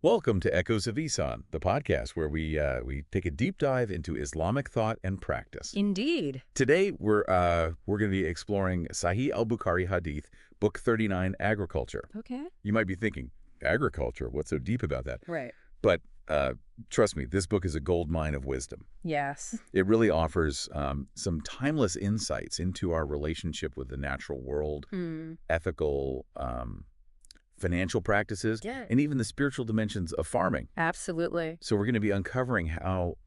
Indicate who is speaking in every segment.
Speaker 1: Welcome to Echoes of Ihsan, the podcast where we take a deep dive into Islamic thought and practice.
Speaker 2: Indeed.
Speaker 1: Today, we're going to be exploring Sahih Bukhari Hadith, Book 39, Agriculture.
Speaker 2: Okay.
Speaker 1: You might be thinking, agriculture? What's so deep about that?
Speaker 2: Right.
Speaker 1: But trust me, this book is a gold mine of wisdom.
Speaker 2: Yes.
Speaker 1: It really offers some timeless insights into our relationship with the natural world, ethical financial practices, and even the spiritual dimensions of farming.
Speaker 2: Absolutely.
Speaker 1: So we're going to be uncovering how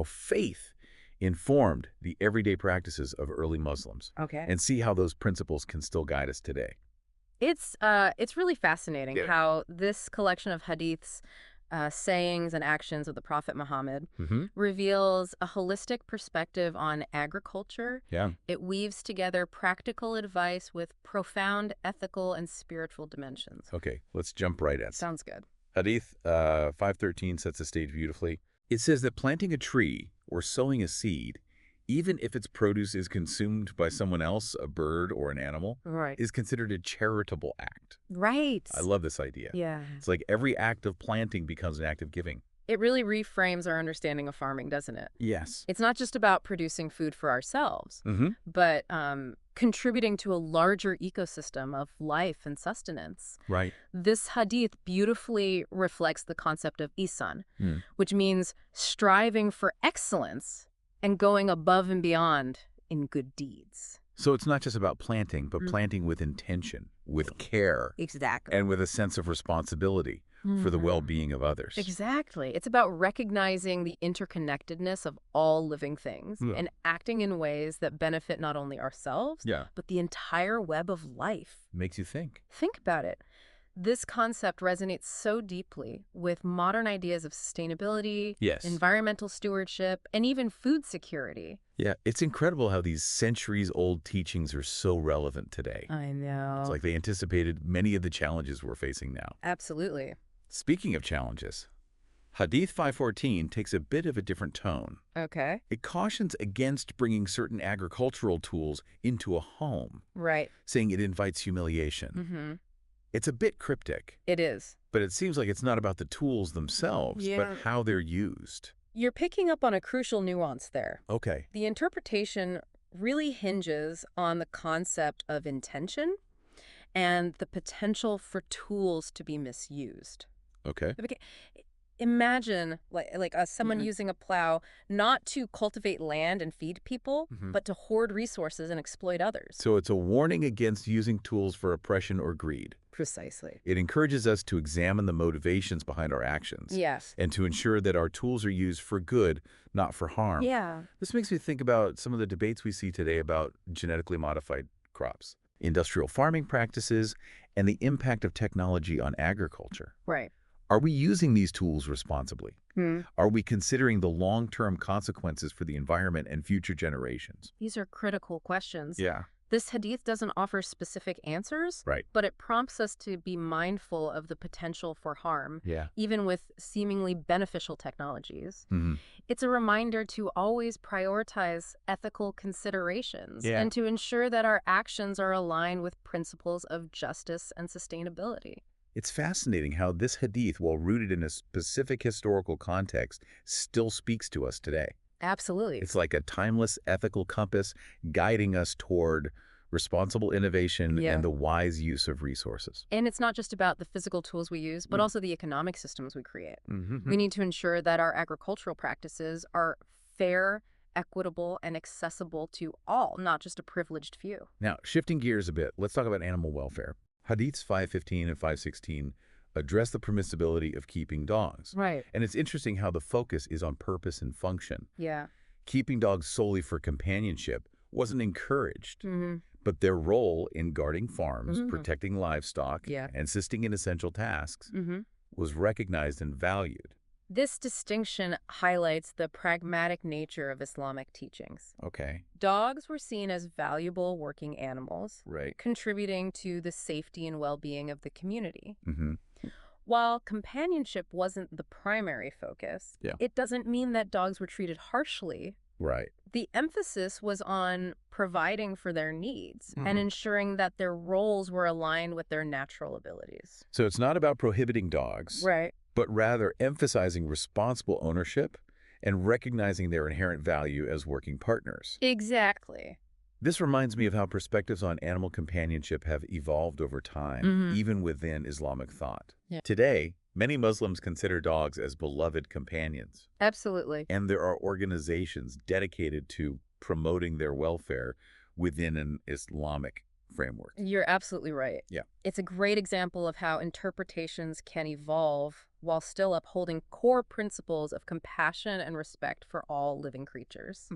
Speaker 1: faith informed the everyday practices of early Muslims.
Speaker 2: Okay.
Speaker 1: And see how those principles can still guide us today.
Speaker 2: It's really fascinating how this collection of hadiths, sayings and actions of the Prophet Muhammad reveals a holistic perspective on agriculture.
Speaker 1: Yeah.
Speaker 2: It weaves together practical advice with profound ethical and spiritual dimensions.
Speaker 1: Okay, let's jump right in.
Speaker 2: Sounds good.
Speaker 1: Hadith 513 sets the stage beautifully. It says that planting a tree or sowing a seed, even if its produce is consumed by someone else, a bird or an animal,
Speaker 2: Right.
Speaker 1: is considered a charitable act.
Speaker 2: Right.
Speaker 1: I love this idea.
Speaker 2: Yeah.
Speaker 1: It's like every act of planting becomes an act of giving.
Speaker 2: It really reframes our understanding of farming, doesn't it?
Speaker 1: Yes.
Speaker 2: It's not just about producing food for ourselves, but contributing to a larger ecosystem of life and sustenance.
Speaker 1: Right.
Speaker 2: This hadith beautifully reflects the concept of ihsan, which means striving for excellence and going above and beyond in good deeds.
Speaker 1: So it's not just about planting, but planting with intention, with care,
Speaker 2: Exactly.
Speaker 1: and with a sense of responsibility for the well-being of others.
Speaker 2: Exactly. It's about recognizing the interconnectedness of all living things and acting in ways that benefit not only ourselves, but the entire web of life.
Speaker 1: Makes you think.
Speaker 2: Think about it. This concept resonates so deeply with modern ideas of sustainability, environmental stewardship, and even food security.
Speaker 1: Yeah, it's incredible how these centuries-old teachings are so relevant today.
Speaker 2: I know.
Speaker 1: It's like they anticipated many of the challenges we're facing now.
Speaker 2: Absolutely.
Speaker 1: Speaking of challenges, Hadith 514 takes a bit of a different tone.
Speaker 2: Okay.
Speaker 1: It cautions against bringing certain agricultural tools into a home,
Speaker 2: Right.
Speaker 1: saying it invites humiliation. It's a bit cryptic.
Speaker 2: It is.
Speaker 1: But it seems like it's not about the tools themselves, but how they're used.
Speaker 2: You're picking up on a crucial nuance there.
Speaker 1: Okay.
Speaker 2: The interpretation really hinges on the concept of intention and the potential for tools to be misused.
Speaker 1: Okay.
Speaker 2: Imagine someone using a plow not to cultivate land and feed people, but to hoard resources and exploit others.
Speaker 1: So it's a warning against using tools for oppression or greed.
Speaker 2: Precisely.
Speaker 1: It encourages us to examine the motivations behind our actions.
Speaker 2: Yes.
Speaker 1: And to ensure that our tools are used for good, not for harm.
Speaker 2: Yeah.
Speaker 1: This makes me think about some of the debates we see today about genetically modified crops, industrial farming practices, and the impact of technology on agriculture.
Speaker 2: Right.
Speaker 1: Are we using these tools responsibly? Are we considering the long-term consequences for the environment and future generations?
Speaker 2: These are critical questions.
Speaker 1: Yeah.
Speaker 2: This hadith doesn't offer specific answers, but it prompts us to be mindful of the potential for harm, even with seemingly beneficial technologies. It's a reminder to always prioritize ethical considerations and to ensure that our actions are aligned with principles of justice and sustainability.
Speaker 1: It's fascinating how this hadith, while rooted in a specific historical context, still speaks to us today.
Speaker 2: Absolutely.
Speaker 1: It's like a timeless ethical compass guiding us toward responsible innovation and the wise use of resources.
Speaker 2: And it's not just about the physical tools we use, but also the economic systems we create. We need to ensure that our agricultural practices are fair, equitable, and accessible to all, not just a privileged few.
Speaker 1: Now, shifting gears a bit, let's talk about animal welfare. Hadiths 515 and 516 address the permissibility of keeping dogs.
Speaker 2: Right.
Speaker 1: And it's interesting how the focus is on purpose and function.
Speaker 2: Yeah.
Speaker 1: Keeping dogs solely for companionship wasn't encouraged, but their role in guarding farms, protecting livestock, and assisting in essential tasks was recognized and valued.
Speaker 2: This distinction highlights the pragmatic nature of Islamic teachings.
Speaker 1: Okay.
Speaker 2: Dogs were seen as valuable working animals,
Speaker 1: Right.
Speaker 2: contributing to the safety and well-being of the community.
Speaker 1: Mm-hmm.
Speaker 2: While companionship wasn't the primary focus, it doesn't mean that dogs were treated harshly.
Speaker 1: Right.
Speaker 2: The emphasis was on providing for their needs and ensuring that their roles were aligned with their natural abilities.
Speaker 1: So it's not about prohibiting dogs.
Speaker 2: Right.
Speaker 1: but rather emphasizing responsible ownership and recognizing their inherent value as working partners.
Speaker 2: Exactly.
Speaker 1: This reminds me of how perspectives on animal companionship have evolved over time, even within Islamic thought.
Speaker 2: Yeah.
Speaker 1: Today, many Muslims consider dogs as beloved companions.
Speaker 2: Absolutely.
Speaker 1: And there are organizations dedicated to promoting their welfare within an Islamic framework.
Speaker 2: You're absolutely right.
Speaker 1: Yeah.
Speaker 2: It's a great example of how interpretations can evolve while still upholding core principles of compassion and respect for all living creatures.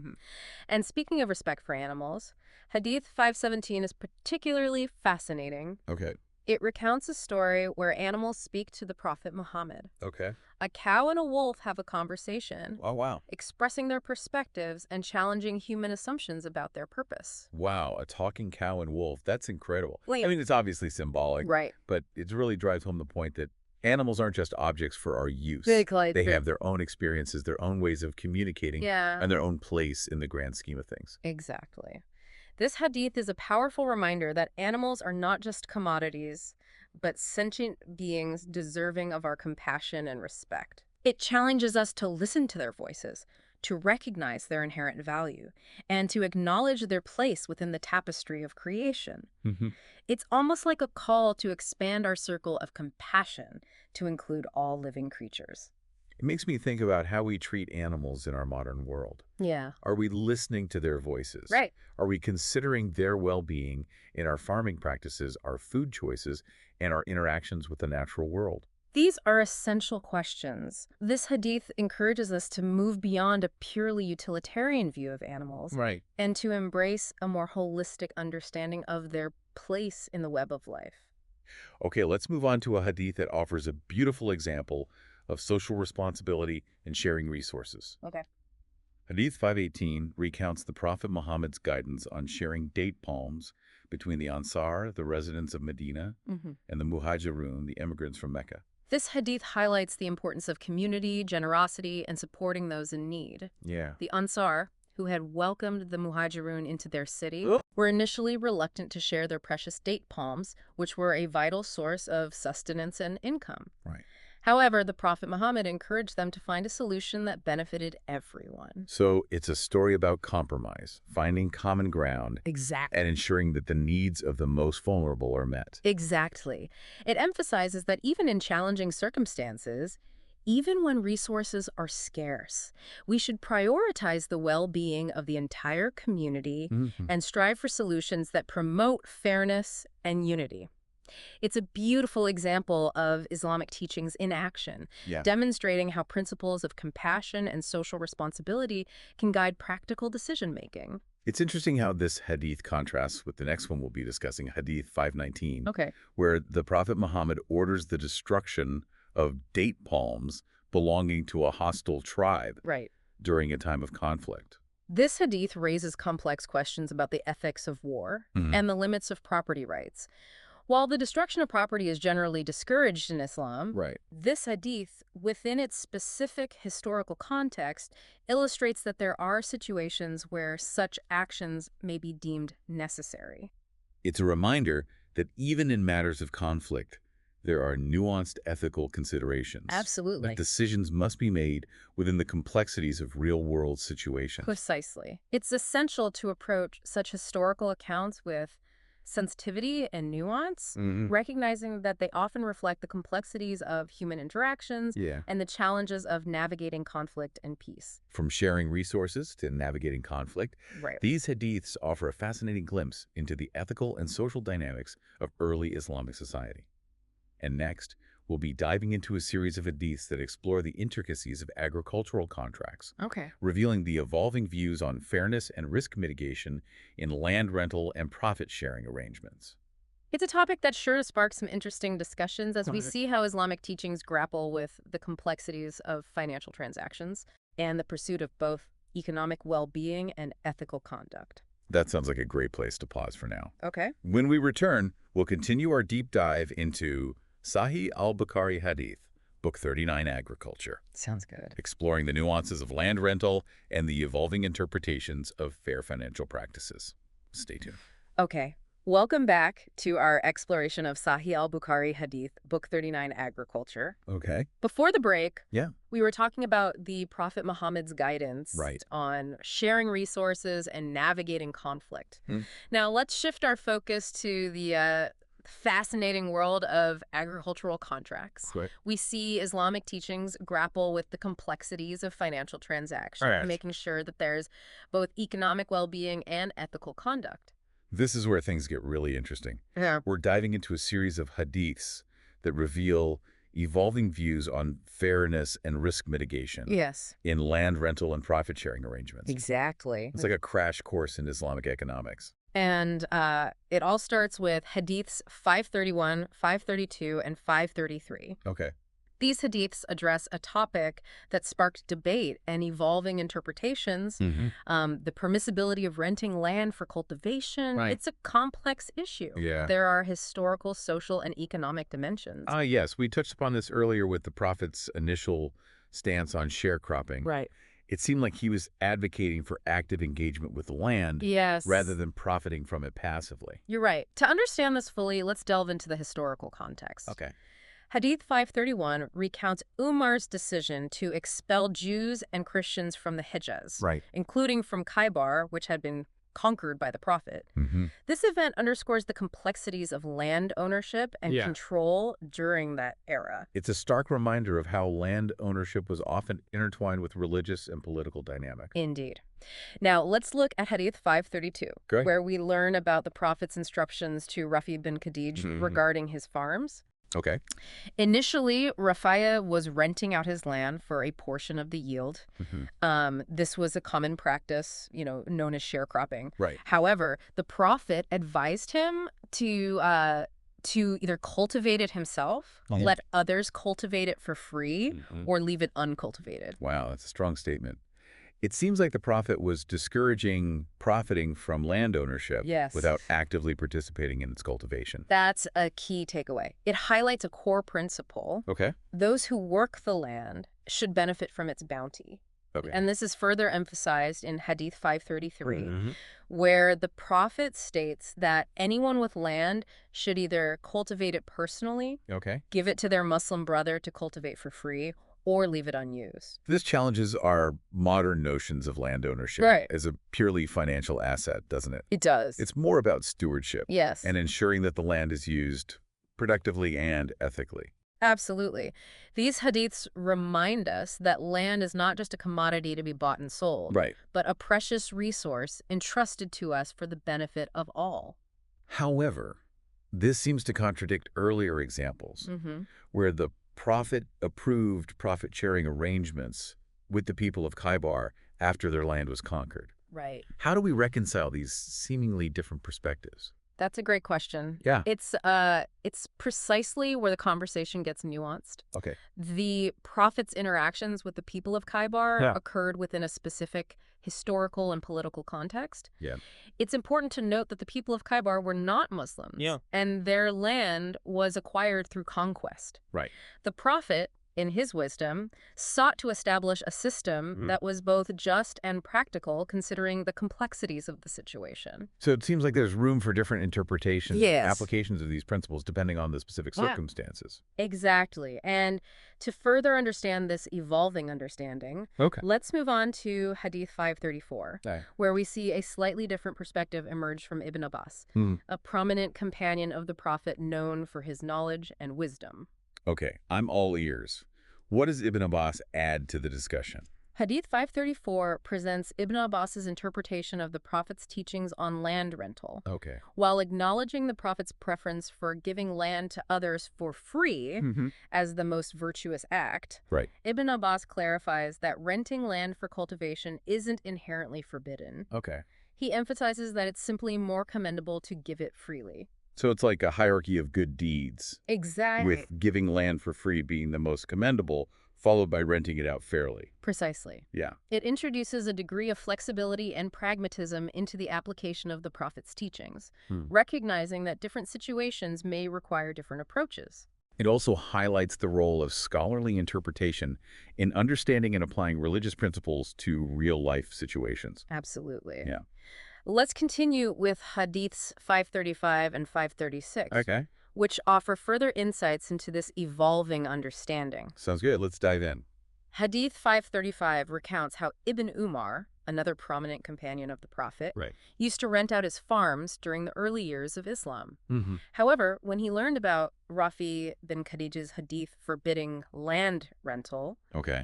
Speaker 2: And speaking of respect for animals, Hadith 517 is particularly fascinating.
Speaker 1: Okay.
Speaker 2: It recounts a story where animals speak to the Prophet Muhammad.
Speaker 1: Okay.
Speaker 2: A cow and a wolf have a conversation.
Speaker 1: Oh, wow.
Speaker 2: Expressing their perspectives and challenging human assumptions about their purpose.
Speaker 1: Wow, a talking cow and wolf. That's incredible.
Speaker 2: Wait.
Speaker 1: I mean, it's obviously symbolic.
Speaker 2: Right.
Speaker 1: But it really drives home the point that animals aren't just objects for our use. They have their own experiences, their own ways of communicating, and their own place in the grand scheme of things.
Speaker 2: Exactly. This hadith is a powerful reminder that animals are not just commodities, but sentient beings deserving of our compassion and respect. It challenges us to listen to their voices, to recognize their inherent value, and to acknowledge their place within the tapestry of creation. It's almost like a call to expand our circle of compassion to include all living creatures.
Speaker 1: It makes me think about how we treat animals in our modern world.
Speaker 2: Yeah.
Speaker 1: Are we listening to their voices?
Speaker 2: Right.
Speaker 1: Are we considering their well-being in our farming practices, our food choices, and our interactions with the natural world?
Speaker 2: These are essential questions. This hadith encourages us to move beyond a purely utilitarian view of animals,
Speaker 1: Right,
Speaker 2: and to embrace a more holistic understanding of their place in the web of life.
Speaker 1: Okay, let's move on to a hadith that offers a beautiful example of social responsibility and sharing resources.
Speaker 2: Okay.
Speaker 1: Hadith 518 recounts the Prophet Muhammad's guidance on sharing date palms between the Ansar, the residents of Medina, and the Muhajirun, the immigrants from Mecca.
Speaker 2: This hadith highlights the importance of community, generosity, and supporting those in need.
Speaker 1: Yeah.
Speaker 2: The Ansar, who had welcomed the Muhajirun into their city, were initially reluctant to share their precious date palms, which were a vital source of sustenance and income.
Speaker 1: Right.
Speaker 2: However, the Prophet Muhammad encouraged them to find a solution that benefited everyone.
Speaker 1: So it's a story about compromise, finding common ground,
Speaker 2: Exactly.
Speaker 1: and ensuring that the needs of the most vulnerable are met.
Speaker 2: Exactly. It emphasizes that even in challenging circumstances, even when resources are scarce, we should prioritize the well-being of the entire community and strive for solutions that promote fairness and unity. It's a beautiful example of Islamic teachings in action, demonstrating how principles of compassion and social responsibility can guide practical decision-making.
Speaker 1: It's interesting how this hadith contrasts with the next one we'll be discussing, Hadith 519,
Speaker 2: Okay.
Speaker 1: where the Prophet Muhammad orders the destruction of date palms belonging to a hostile tribe during a time of conflict.
Speaker 2: This hadith raises complex questions about the ethics of war and the limits of property rights. While the destruction of property is generally discouraged in Islam, this hadith, within its specific historical context, illustrates that there are situations where such actions may be deemed necessary.
Speaker 1: It's a reminder that even in matters of conflict, there are nuanced ethical considerations.
Speaker 2: Absolutely.
Speaker 1: That decisions must be made within the complexities of real-world situations.
Speaker 2: Precisely. It's essential to approach such historical accounts with sensitivity and nuance, recognizing that they often reflect the complexities of human interactions and the challenges of navigating conflict and peace.
Speaker 1: From sharing resources to navigating conflict, these hadiths offer a fascinating glimpse into the ethical and social dynamics of early Islamic society. And next, we'll be diving into a series of hadiths that explore the intricacies of agricultural contracts, revealing the evolving views on fairness and risk mitigation in land rental and profit-sharing arrangements.
Speaker 2: It's a topic that's sure to spark some interesting discussions as we see how Islamic teachings grapple with the complexities of financial transactions and the pursuit of both economic well-being and ethical conduct.
Speaker 1: That sounds like a great place to pause for now.
Speaker 2: Okay.
Speaker 1: When we return, we'll continue our deep dive into Sahih Bukhari Hadith, Book 39, Agriculture.
Speaker 2: Sounds good.
Speaker 1: Exploring the nuances of land rental and the evolving interpretations of fair financial practices. Stay tuned.
Speaker 2: Okay. Welcome back to our exploration of Sahih al-Bukhari Hadith, Book 39, Agriculture.
Speaker 1: Okay.
Speaker 2: Before the break, we were talking about the Prophet Muhammad's guidance on sharing resources and navigating conflict. Now, let's shift our focus to the fascinating world of agricultural contracts. We see Islamic teachings grapple with the complexities of financial transactions, making sure that there's both economic well-being and ethical conduct.
Speaker 1: This is where things get really interesting. We're diving into a series of hadiths that reveal evolving views on fairness and risk mitigation in land rental and profit-sharing arrangements.
Speaker 2: Exactly.
Speaker 1: It's like a crash course in Islamic economics.
Speaker 2: And it all starts with hadiths 531, 532, and 533.
Speaker 1: Okay.
Speaker 2: These hadiths address a topic that sparked debate and evolving interpretations, the permissibility of renting land for cultivation. It's a complex issue. There are historical, social, and economic dimensions.
Speaker 1: Yes, we touched upon this earlier with the Prophet's initial stance on sharecropping. It seemed like he was advocating for active engagement with the land rather than profiting from it passively.
Speaker 2: You're right. To understand this fully, let's delve into the historical context.
Speaker 1: Okay.
Speaker 2: Hadith 531 recounts Umar's decision to expel Jews and Christians from the Hijaz, including from Khaybar, which had been conquered by the Prophet. This event underscores the complexities of land ownership and control during that era.
Speaker 1: It's a stark reminder of how land ownership was often intertwined with religious and political dynamics.
Speaker 2: Indeed. Now, let's look at Hadith 532, where we learn about the Prophet's instructions to Rafi bin Khadij regarding his farms.
Speaker 1: Okay.
Speaker 2: Initially, Rafaya was renting out his land for a portion of the yield. This was a common practice, known as sharecropping. However, the Prophet advised him to either cultivate it himself, let others cultivate it for free, or leave it uncultivated.
Speaker 1: Wow, that's a strong statement. It seems like the Prophet was discouraging profiting from land ownership without actively participating in its cultivation.
Speaker 2: That's a key takeaway. It highlights a core principle. Those who work the land should benefit from its bounty. And this is further emphasized in Hadith 533, where the Prophet states that anyone with land should either cultivate it personally, give it to their Muslim brother to cultivate for free, or leave it unused.
Speaker 1: This challenges our modern notions of land ownership as a purely financial asset, doesn't it?
Speaker 2: It does.
Speaker 1: It's more about stewardship and ensuring that the land is used productively and ethically.
Speaker 2: Absolutely. These hadiths remind us that land is not just a commodity to be bought and sold, but a precious resource entrusted to us for the benefit of all.
Speaker 1: However, this seems to contradict earlier examples where the Prophet approved profit-sharing arrangements with the people of Khaybar after their land was conquered. How do we reconcile these seemingly different perspectives?
Speaker 2: That's a great question. It's precisely where the conversation gets nuanced. The Prophet's interactions with the people of Khaybar occurred within a specific historical and political context. It's important to note that the people of Khaybar were not Muslims, and their land was acquired through conquest. The Prophet, in his wisdom, sought to establish a system that was both just and practical, considering the complexities of the situation.
Speaker 1: So it seems like there's room for different interpretations, applications of these principles, depending on the specific circumstances.
Speaker 2: Exactly. And to further understand this evolving understanding, let's move on to Hadith 534, where we see a slightly different perspective emerge from Ibn Abbas, a prominent companion of the Prophet known for his knowledge and wisdom.
Speaker 1: Okay, I'm all ears. What does Ibn Abbas add to the discussion?
Speaker 2: Hadith 534 presents Ibn Abbas's interpretation of the Prophet's teachings on land rental. While acknowledging the Prophet's preference for giving land to others for free as the most virtuous act, Ibn Abbas clarifies that renting land for cultivation isn't inherently forbidden. He emphasizes that it's simply more commendable to give it freely.
Speaker 1: So it's like a hierarchy of good deeds.
Speaker 2: Exactly.
Speaker 1: With giving land for free being the most commendable, followed by renting it out fairly.
Speaker 2: Precisely. It introduces a degree of flexibility and pragmatism into the application of the Prophet's teachings, recognizing that different situations may require different approaches.
Speaker 1: It also highlights the role of scholarly interpretation in understanding and applying religious principles to real-life situations.
Speaker 2: Absolutely. Let's continue with Hadiths 535 and 536.
Speaker 1: Okay.
Speaker 2: Which offer further insights into this evolving understanding.
Speaker 1: Sounds good. Let's dive in.
Speaker 2: Hadith 535 recounts how Ibn Umar, another prominent companion of the Prophet, used to rent out his farms during the early years of Islam. However, when he learned about Rafi bin Khadij's hadith forbidding land rental,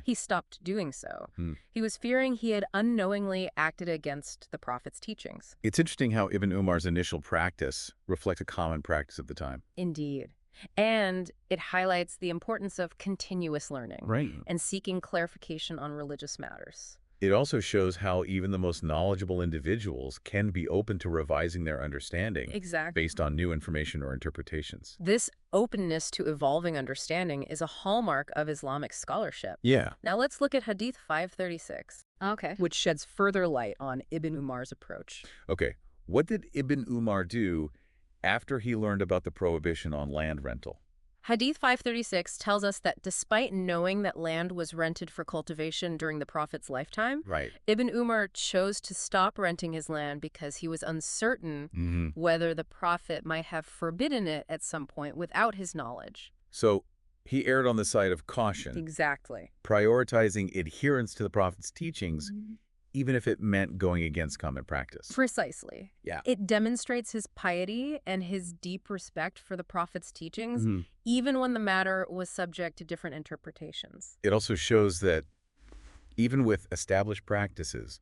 Speaker 2: he stopped doing so. He was fearing he had unknowingly acted against the Prophet's teachings.
Speaker 1: It's interesting how Ibn Umar's initial practice reflects a common practice at the time.
Speaker 2: Indeed. And it highlights the importance of continuous learning and seeking clarification on religious matters.
Speaker 1: It also shows how even the most knowledgeable individuals can be open to revising their understanding based on new information or interpretations.
Speaker 2: This openness to evolving understanding is a hallmark of Islamic scholarship.
Speaker 1: Yeah.
Speaker 2: Now let's look at Hadith 536, which sheds further light on Ibn Umar's approach.
Speaker 1: Okay. What did Ibn Umar do after he learned about the prohibition on land rental?
Speaker 2: Hadith 536 tells us that despite knowing that land was rented for cultivation during the Prophet's lifetime, Ibn Umar chose to stop renting his land because he was uncertain whether the Prophet might have forbidden it at some point without his knowledge.
Speaker 1: So he erred on the side of caution.
Speaker 2: Exactly.
Speaker 1: Prioritizing adherence to the Prophet's teachings, even if it meant going against common practice.
Speaker 2: Precisely.
Speaker 1: Yeah.
Speaker 2: It demonstrates his piety and his deep respect for the Prophet's teachings, even when the matter was subject to different interpretations.
Speaker 1: It also shows that even with established practices,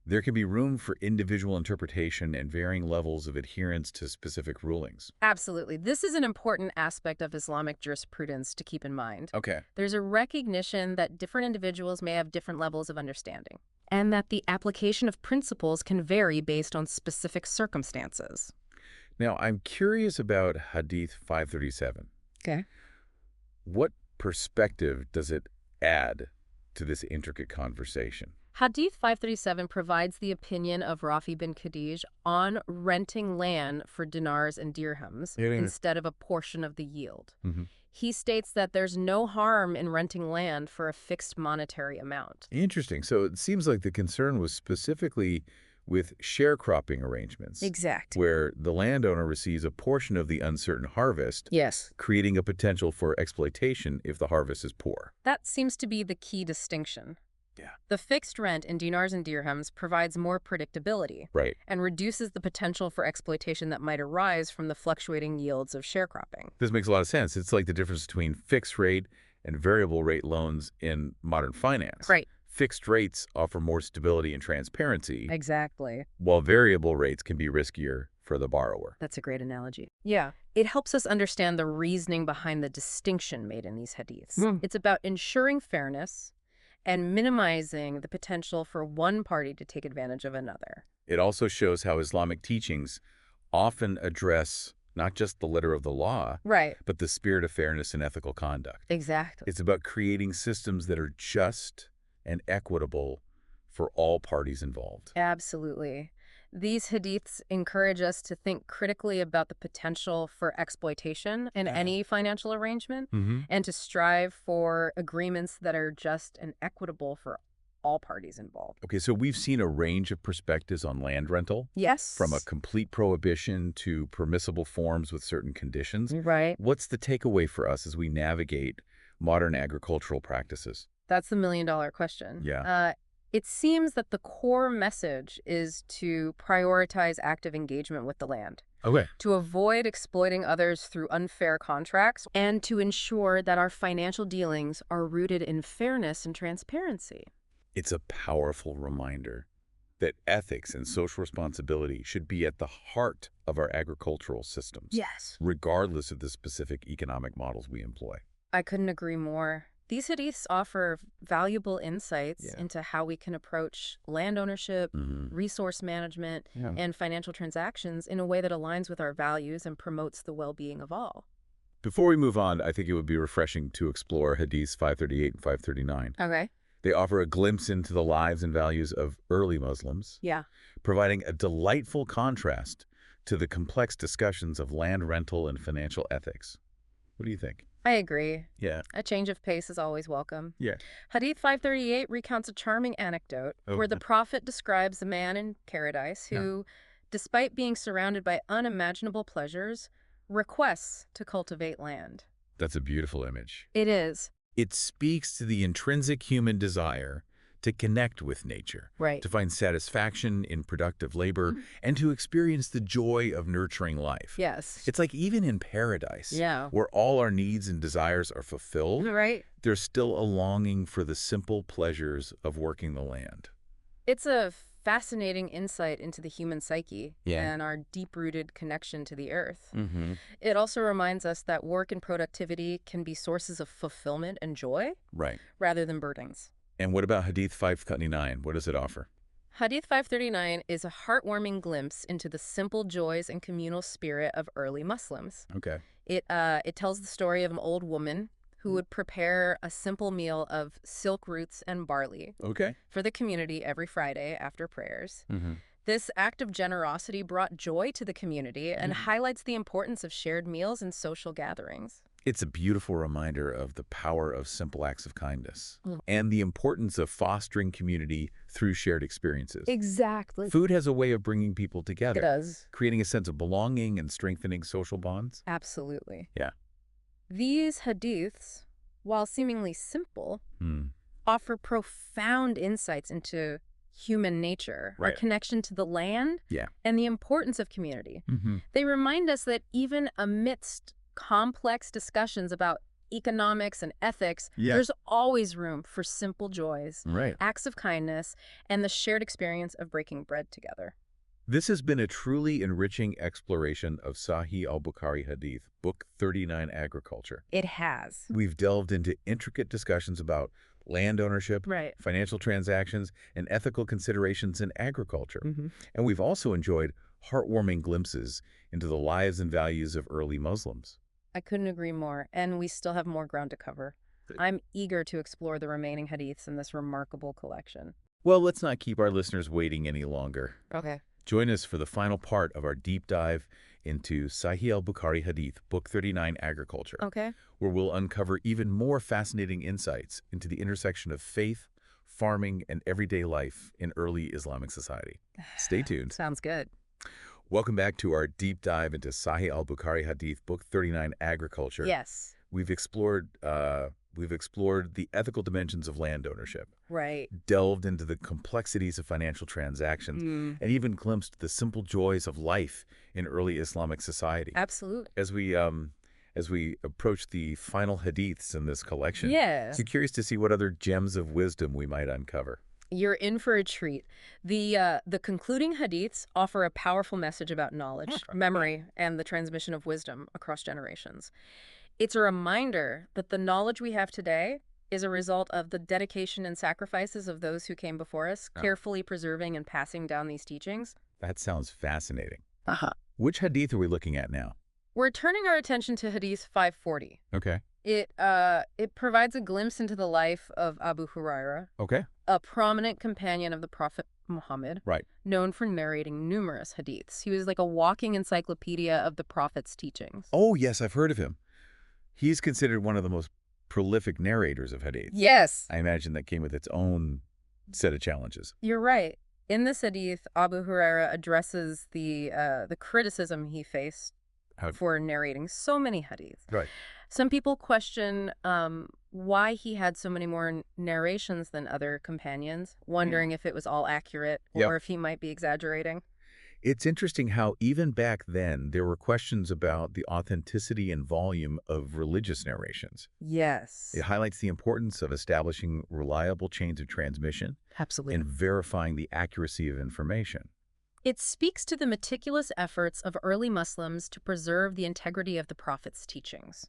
Speaker 1: there can be room for individual interpretation and varying levels of adherence to specific rulings.
Speaker 2: Absolutely. This is an important aspect of Islamic jurisprudence to keep in mind.
Speaker 1: Okay.
Speaker 2: There's a recognition that different individuals may have different levels of understanding, and that the application of principles can vary based on specific circumstances.
Speaker 1: Now, I'm curious about Hadith 537.
Speaker 2: Okay.
Speaker 1: What perspective does it add to this intricate conversation?
Speaker 2: Hadith 537 provides the opinion of Rafi bin Khadij on renting land for dinars and dirhams instead of a portion of the yield. He states that there's no harm in renting land for a fixed monetary amount.
Speaker 1: Interesting. So it seems like the concern was specifically with sharecropping arrangements.
Speaker 2: Exactly.
Speaker 1: Where the landowner receives a portion of the uncertain harvest, creating a potential for exploitation if the harvest is poor.
Speaker 2: That seems to be the key distinction.
Speaker 1: Yeah.
Speaker 2: The fixed rent in dinars and dirhams provides more predictability and reduces the potential for exploitation that might arise from the fluctuating yields of sharecropping.
Speaker 1: This makes a lot of sense. It's like the difference between fixed rate and variable rate loans in modern finance. Fixed rates offer more stability and transparency.
Speaker 2: Exactly.
Speaker 1: While variable rates can be riskier for the borrower.
Speaker 2: That's a great analogy. Yeah. It helps us understand the reasoning behind the distinction made in these hadiths. It's about ensuring fairness and minimizing the potential for one party to take advantage of another.
Speaker 1: It also shows how Islamic teachings often address not just the letter of the law, but the spirit of fairness and ethical conduct.
Speaker 2: Exactly.
Speaker 1: It's about creating systems that are just and equitable for all parties involved.
Speaker 2: Absolutely. These hadiths encourage us to think critically about the potential for exploitation in any financial arrangement and to strive for agreements that are just and equitable for all parties involved.
Speaker 1: Okay, so we've seen a range of perspectives on land rental.
Speaker 2: Yes.
Speaker 1: From a complete prohibition to permissible forms with certain conditions. What's the takeaway for us as we navigate modern agricultural practices?
Speaker 2: That's the million-dollar question.
Speaker 1: Yeah.
Speaker 2: It seems that the core message is to prioritize active engagement with the land. To avoid exploiting others through unfair contracts, and to ensure that our financial dealings are rooted in fairness and transparency.
Speaker 1: It's a powerful reminder that ethics and social responsibility should be at the heart of our agricultural systems. Regardless of the specific economic models we employ.
Speaker 2: I couldn't agree more. These hadiths offer valuable insights into how we can approach land ownership, resource management, and financial transactions in a way that aligns with our values and promotes the well-being of all.
Speaker 1: Before we move on, I think it would be refreshing to explore Hadiths 538 and 539. They offer a glimpse into the lives and values of early Muslims, providing a delightful contrast to the complex discussions of land rental and financial ethics. What do you think?
Speaker 2: I agree.
Speaker 1: Yeah.
Speaker 2: A change of pace is always welcome.
Speaker 1: Yeah.
Speaker 2: Hadith 538 recounts a charming anecdote where the Prophet describes a man in paradise who, despite being surrounded by unimaginable pleasures, requests to cultivate land.
Speaker 1: That's a beautiful image.
Speaker 2: It is.
Speaker 1: It speaks to the intrinsic human desire to connect with nature, to find satisfaction in productive labor, and to experience the joy of nurturing life.
Speaker 2: Yes.
Speaker 1: It's like even in paradise, where all our needs and desires are fulfilled, there's still a longing for the simple pleasures of working the land.
Speaker 2: It's a fascinating insight into the human psyche and our deep-rooted connection to the earth. It also reminds us that work and productivity can be sources of fulfillment and joy rather than burdens.
Speaker 1: And what about Hadith 539? What does it offer?
Speaker 2: Hadith 539 is a heartwarming glimpse into the simple joys and communal spirit of early Muslims.
Speaker 1: Okay.
Speaker 2: It tells the story of an old woman who would prepare a simple meal of silk roots and barley for the community every Friday after prayers. This act of generosity brought joy to the community and highlights the importance of shared meals and social gatherings.
Speaker 1: It's a beautiful reminder of the power of simple acts of kindness and the importance of fostering community through shared experiences.
Speaker 2: Exactly.
Speaker 1: Food has a way of bringing people together.
Speaker 2: It does.
Speaker 1: Creating a sense of belonging and strengthening social bonds.
Speaker 2: Absolutely.
Speaker 1: Yeah.
Speaker 2: These hadiths, while seemingly simple, offer profound insights into human nature, our connection to the land, and the importance of community. They remind us that even amidst complex discussions about economics and ethics, there's always room for simple joys, acts of kindness, and the shared experience of breaking bread together.
Speaker 1: This has been a truly enriching exploration of Sahih Bukhari Hadith, Book 39, Agriculture.
Speaker 2: It has.
Speaker 1: We've delved into intricate discussions about land ownership, financial transactions, and ethical considerations in agriculture. And we've also enjoyed heartwarming glimpses into the lives and values of early Muslims.
Speaker 2: I couldn't agree more, and we still have more ground to cover. I'm eager to explore the remaining hadiths in this remarkable collection.
Speaker 1: Well, let's not keep our listeners waiting any longer.
Speaker 2: Okay.
Speaker 1: Join us for the final part of our deep dive into Sahih Bukhari Hadith, Book 39, Agriculture, where we'll uncover even more fascinating insights into the intersection of faith, farming, and everyday life in early Islamic society. Stay tuned.
Speaker 2: Sounds good.
Speaker 1: Welcome back to our deep dive into Sahih Bukhari Hadith, Book 39, Agriculture.
Speaker 2: Yes.
Speaker 1: We've explored the ethical dimensions of land ownership. Delved into the complexities of financial transactions, and even glimpsed the simple joys of life in early Islamic society.
Speaker 2: Absolutely.
Speaker 1: As we approach the final hadiths in this collection, so curious to see what other gems of wisdom we might uncover.
Speaker 2: You're in for a treat. The concluding hadiths offer a powerful message about knowledge, memory, and the transmission of wisdom across generations. It's a reminder that the knowledge we have today is a result of the dedication and sacrifices of those who came before us, carefully preserving and passing down these teachings.
Speaker 1: That sounds fascinating. Which hadith are we looking at now?
Speaker 2: We're turning our attention to Hadith 540.
Speaker 1: Okay.
Speaker 2: It provides a glimpse into the life of Abu Hurairah, a prominent companion of the Prophet Muhammad, known for narrating numerous hadiths. He was like a walking encyclopedia of the Prophet's teachings.
Speaker 1: Oh, yes, I've heard of him. He's considered one of the most prolific narrators of hadith.
Speaker 2: Yes.
Speaker 1: I imagine that came with its own set of challenges.
Speaker 2: You're right. In this hadith, Abu Hurairah addresses the criticism he faced for narrating so many hadiths. Some people question why he had so many more narrations than other companions, wondering if it was all accurate or if he might be exaggerating.
Speaker 1: It's interesting how even back then there were questions about the authenticity and volume of religious narrations.
Speaker 2: Yes.
Speaker 1: It highlights the importance of establishing reliable chains of transmission.
Speaker 2: Absolutely.
Speaker 1: And verifying the accuracy of information.
Speaker 2: It speaks to the meticulous efforts of early Muslims to preserve the integrity of the Prophet's teachings.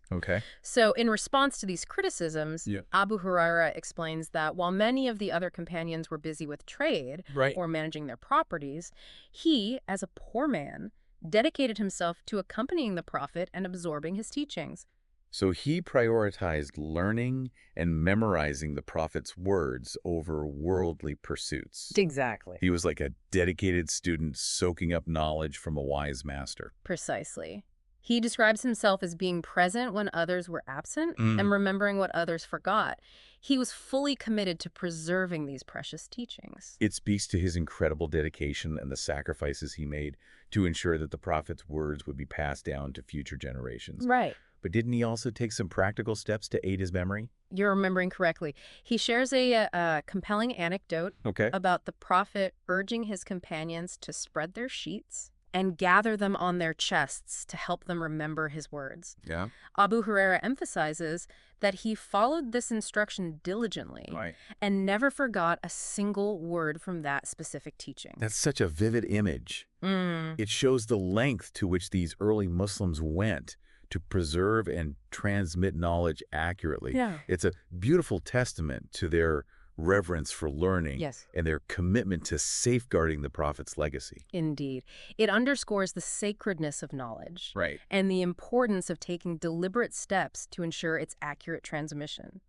Speaker 2: So in response to these criticisms, Abu Hurairah explains that while many of the other companions were busy with trade or managing their properties, he, as a poor man, dedicated himself to accompanying the Prophet and absorbing his teachings.
Speaker 1: So he prioritized learning and memorizing the Prophet's words over worldly pursuits.
Speaker 2: Exactly.
Speaker 1: He was like a dedicated student soaking up knowledge from a wise master.
Speaker 2: Precisely. He describes himself as being present when others were absent and remembering what others forgot. He was fully committed to preserving these precious teachings.
Speaker 1: It speaks to his incredible dedication and the sacrifices he made to ensure that the Prophet's words would be passed down to future generations.
Speaker 2: Right.
Speaker 1: But didn't he also take some practical steps to aid his memory?
Speaker 2: You're remembering correctly. He shares a compelling anecdote about the Prophet urging his companions to spread their sheets and gather them on their chests to help them remember his words.
Speaker 1: Yeah.
Speaker 2: Abu Huraira emphasizes that he followed this instruction diligently and never forgot a single word from that specific teaching.
Speaker 1: That's such a vivid image. It shows the length to which these early Muslims went to preserve and transmit knowledge accurately.
Speaker 2: Yeah.
Speaker 1: It's a beautiful testament to their reverence for learning and their commitment to safeguarding the Prophet's legacy.
Speaker 2: Indeed. It underscores the sacredness of knowledge and the importance of taking deliberate steps to ensure its accurate transmission.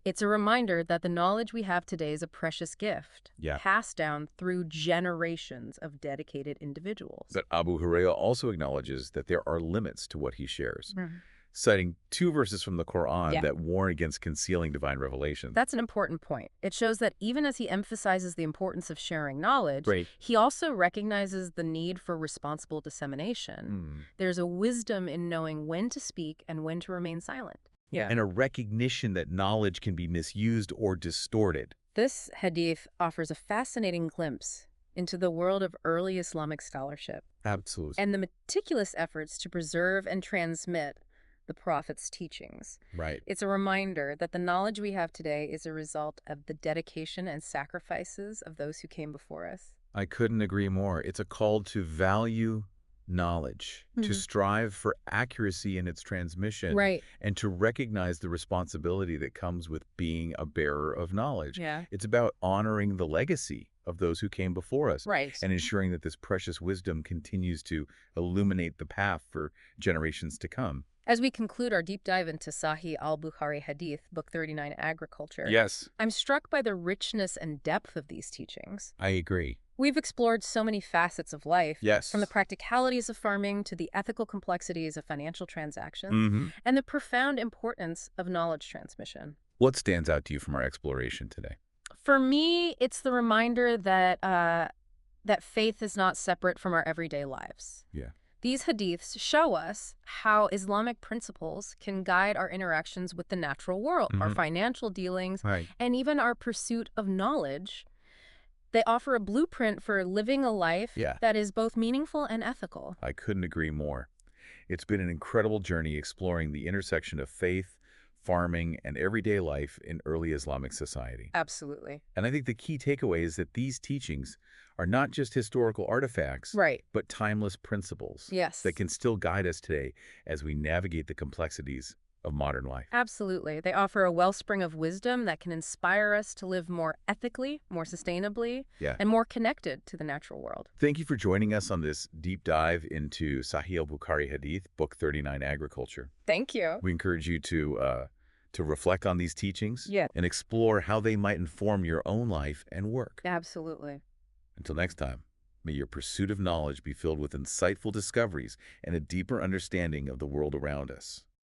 Speaker 2: It's a reminder that the knowledge we have today is a precious gift, passed down through generations of dedicated individuals.
Speaker 1: But Abu Huraira also acknowledges that there are limits to what he shares, citing 2 verses from the Quran that warn against concealing divine revelation.
Speaker 2: That's an important point. It shows that even as he emphasizes the importance of sharing knowledge, he also recognizes the need for responsible dissemination. There's a wisdom in knowing when to speak and when to remain silent.
Speaker 1: And a recognition that knowledge can be misused or distorted.
Speaker 2: This hadith offers a fascinating glimpse into the world of early Islamic scholarship.
Speaker 1: Absolutely.
Speaker 2: And the meticulous efforts to preserve and transmit the Prophet's teachings. It's a reminder that the knowledge we have today is a result of the dedication and sacrifices of those who came before us.
Speaker 1: I couldn't agree more. It's a call to value knowledge, to strive for accuracy in its transmission, and to recognize the responsibility that comes with being a bearer of knowledge. It's about honoring the legacy of those who came before us and ensuring that this precious wisdom continues to illuminate the path for generations to come.
Speaker 2: As we conclude our deep dive into Sahih al-Bukhari Hadith, Book 39, Agriculture, I'm struck by the richness and depth of these teachings.
Speaker 1: I agree.
Speaker 2: We've explored so many facets of life, from the practicalities of farming to the ethical complexities of financial transactions, and the profound importance of knowledge transmission.
Speaker 1: What stands out to you from our exploration today?
Speaker 2: For me, it's the reminder that that faith is not separate from our everyday lives. These hadiths show us how Islamic principles can guide our interactions with the natural world, our financial dealings, and even our pursuit of knowledge. They offer a blueprint for living a life that is both meaningful and ethical.
Speaker 1: I couldn't agree more. It's been an incredible journey exploring the intersection of faith, farming, and everyday life in early Islamic society.
Speaker 2: Absolutely.
Speaker 1: And I think the key takeaway is that these teachings are not just historical artifacts, but timeless principles that can still guide us today as we navigate the complexities of modern life.
Speaker 2: Absolutely. They offer a wellspring of wisdom that can inspire us to live more ethically, more sustainably, and more connected to the natural world.
Speaker 1: Thank you for joining us on this deep dive into Sahih Bukhari Hadith, Book 39, Agriculture.
Speaker 2: Thank you.
Speaker 1: We encourage you to reflect on these teachings and explore how they might inform your own life and work.
Speaker 2: Absolutely.
Speaker 1: Until next time, may your pursuit of knowledge be filled with insightful discoveries and a deeper understanding of the world around us.